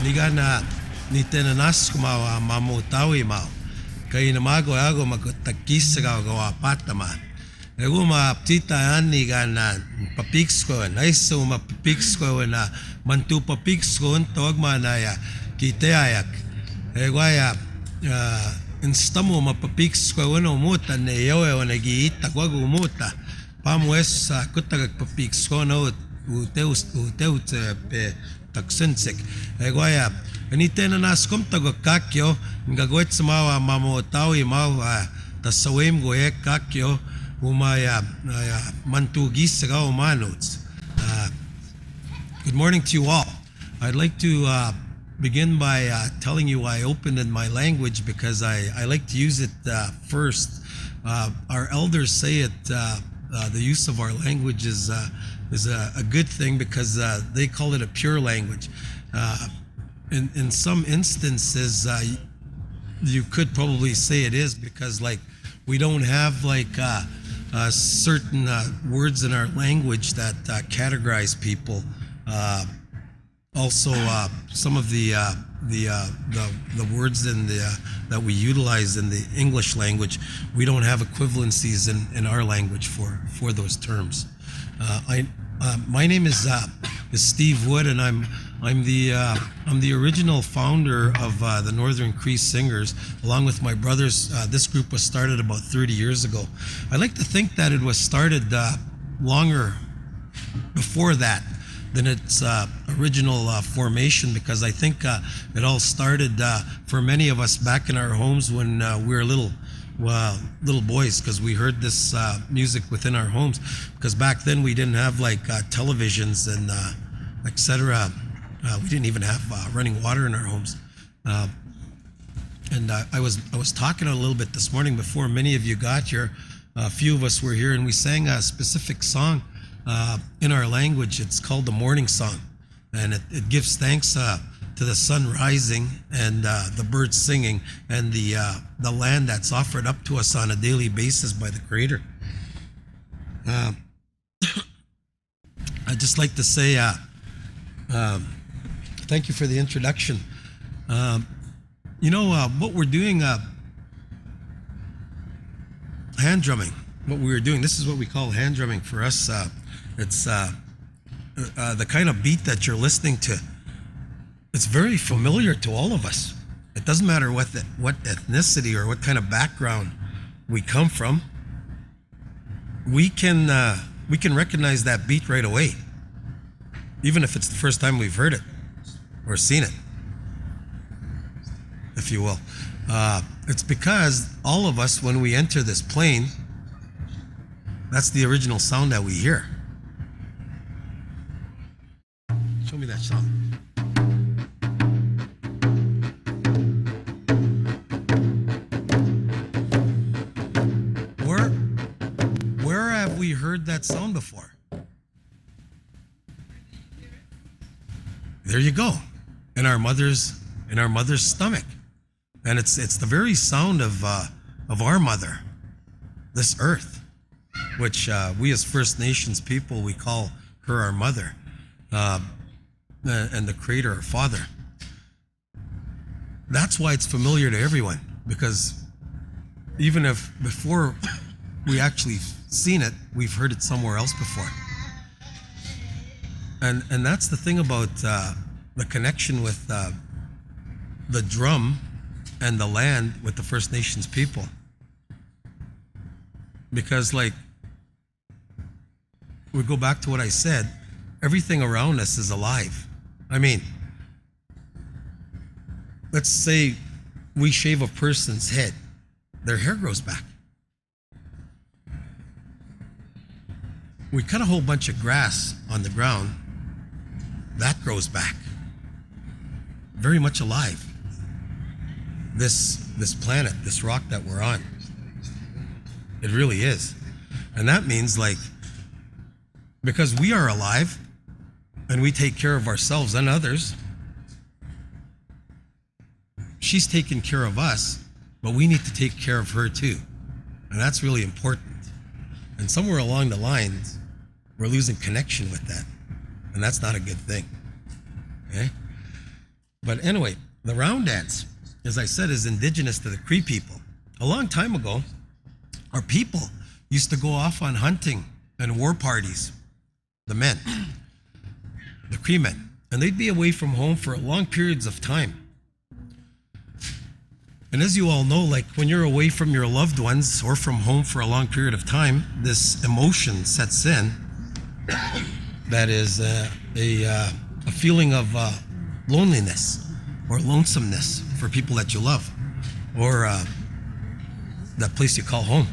Ligana ni tenanas kumawa mamutawi mau. Kay namago ago magtakis ga gawa patama. Ego ma ptita ani gana papiks ko naiso ma papiks ko na mantu papiks ko tawag manaya kitayak. Ego ya instamo ma papiks ko no muta ne yoe na giita ko muta. Pamues kutagag papiks ko no uteus pe taksensik. Ego ya ni tenanas kum tagok kakyo ngagwet samawa mamotawi mawa tasawim goek kakyo umaya mantugis sa umanots. Good morning to you all. I'd like to begin by telling you I opened in my language because I like to use it first. Our elders say it, the use of our language is a good thing because they call it a pure language. In some instances, you could probably say it is because like we don't have like certain words in our language that categorize people. Also, some of the words in that we utilize in the English language, we don't have equivalencies in our language for those terms. My name is Steve Wood, and I'm the original founder of the Northern Cree Singers, along with my brothers. This group was started about 30 years ago. I like to think that it was started longer before that than its original formation, because I think it all started for many of us back in our homes when we were little boys, because we heard this music within our homes, because back then we didn't have like televisions and etc. We didn't even have running water in our homes. And I was talking a little bit this morning before many of you got here. A few of us were here, and we sang a specific song in our language. It's called the morning song, and it gives thanks to the sun rising and the birds singing and the land that's offered up to us on a daily basis by the Creator. I'd just like to say thank you for the introduction. What we're doing, hand drumming, what we were doing, this is what we call hand drumming for us. It's the kind of beat that you're listening to. It's very familiar to all of us. It doesn't matter what ethnicity or what kind of background we come from. We can recognize that beat right away, even if it's the first time we've heard it or seen it, if you will. It's because all of us, when we enter this plane, that's the original sound that we hear. Show me that song. Where have we heard that sound before? There you go. In our mother's stomach. And it's the very sound of our mother, this earth, which we as First Nations people, we call her our mother, and the Creator our Father. That's why it's familiar to everyone, because even if before we actually seen it, we've heard it somewhere else before. And that's the thing about the connection with the drum and the land with the First Nations people. Because like, we go back to what I said, everything around us is alive. I mean, let's say we shave a person's head, their hair grows back. We cut a whole bunch of grass on the ground, that grows back. Very much alive. This planet, this rock that we're on, it really is. And that means like, because we are alive and we take care of ourselves and others, she's taking care of us, but we need to take care of her too. And that's really important. And somewhere along the lines, we're losing connection with that. And that's not a good thing. Okay? But anyway, the round dance, as I said, is indigenous to the Cree people. A long time ago, our people used to go off on hunting and war parties, the men, the Cree men, and they'd be away from home for long periods of time. And as you all know, like when you're away from your loved ones or from home for a long period of time, this emotion sets in that is a feeling of loneliness or lonesomeness for people that you love, or that place you call home.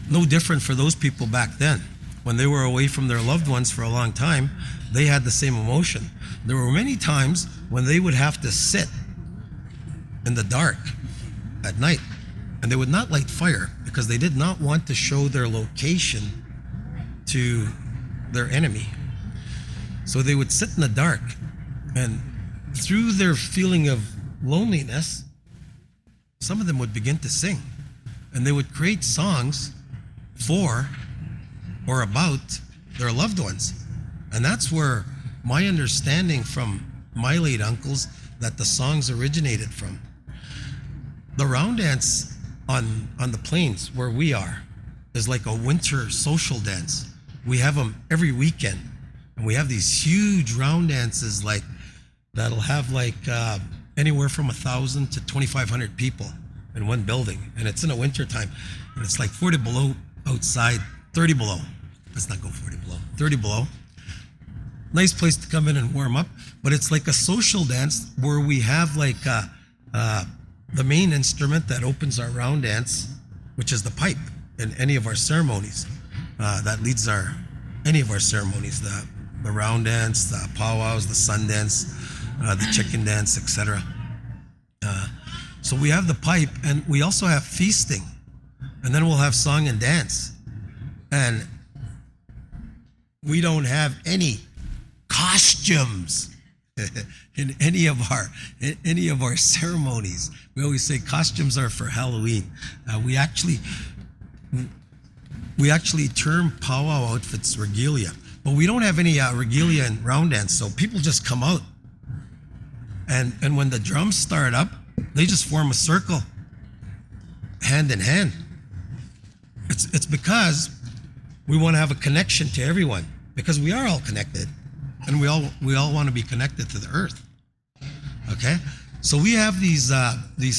No different for those people back then. When they were away from their loved ones for a long time, they had the same emotion. There were many times when they would have to sit in the dark at night, and they would not light fire because they did not want to show their location to their enemy. So they would sit in the dark, and through their feeling of loneliness, some of them would begin to sing, and they would create songs for or about their loved ones. And that's where my understanding from my late uncles that the songs originated from. The round dance on the plains where we are is like a winter social dance. We have them every weekend, and we have these huge round dances like that'll have like anywhere from 1,000 to 2,500 people in one building, and it's in the winter time, and it's like 40 below outside, 30 below. Let's not go 40 below, 30 below. Nice place to come in and warm up, but it's like a social dance where we have like the main instrument that opens our round dance, which is the pipe in any of our ceremonies. That leads any of our ceremonies, the round dance, the powwows, the sun dance, the chicken dance, etc. So we have the pipe, and we also have feasting, and then we'll have song and dance. And we don't have any costumes in any of our ceremonies. We always say costumes are for Halloween. We actually term powwow outfits regalia, but we don't have any regalia in round dance. So people just come out, and when the drums start up, they just form a circle, hand in hand. It's because we want to have a connection to everyone, because we are all connected, and we all want to be connected to the earth. Okay, so we have these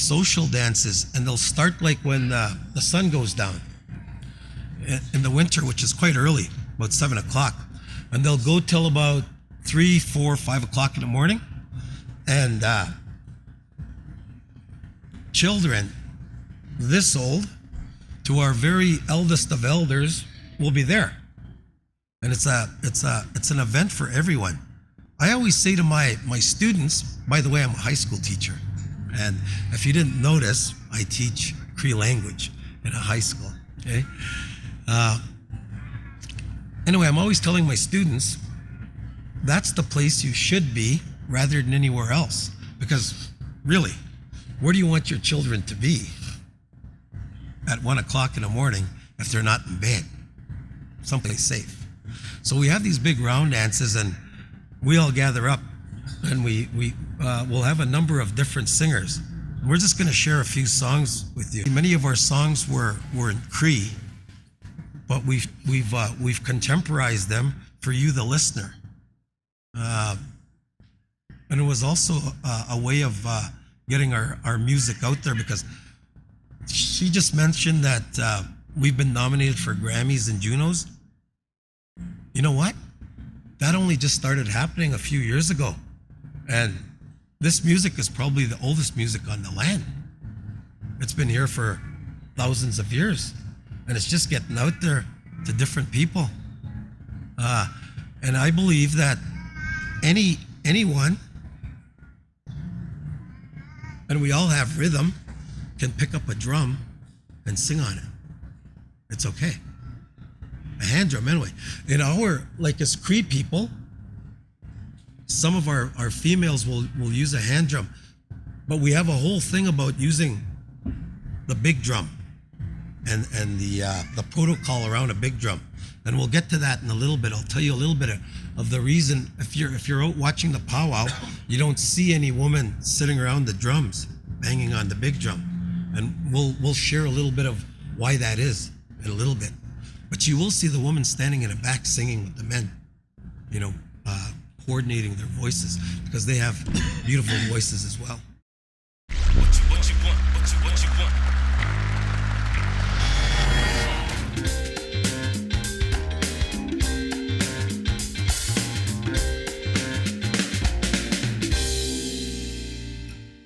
social dances, and they'll start like when the sun goes down in the winter, which is quite early, about 7 o'clock, and they'll go till about 3, 4, 5 o'clock in the morning, and children this old to our very eldest of elders will be there. And it's an event for everyone. I always say to my students, by the way, I'm a high school teacher, and if you didn't notice, I teach Cree language in a high school. Okay. Anyway, I'm always telling my students that's the place you should be rather than anywhere else, because really, where do you want your children to be at 1 o'clock in the morning if they're not in bed? Someplace safe. So we have these big round dances, and we all gather up, and we'll have a number of different singers. We're just going to share a few songs with you. Many of our songs were in Cree, but we've contemporized them for you, the listener. And it was also a way of getting our music out there, because she just mentioned that we've been nominated for Grammys and Junos. You know what? That only just started happening a few years ago. And this music is probably the oldest music on the land. It's been here for thousands of years. And it's just getting out there to different people. And I believe that anyone, and we all have rhythm, can pick up a drum and sing on it. It's okay. A hand drum, anyway. In our, like as Cree people, some of our females will use a hand drum, but we have a whole thing about using the big drum and the protocol around a big drum. And we'll get to that in a little bit. I'll tell you a little bit of the reason. If you're out watching the powwow, you don't see any woman sitting around the drums, banging on the big drum. And we'll share a little bit of why that is in a little bit. But you will see the woman standing in the back singing with the men, coordinating their voices, because they have beautiful voices as well.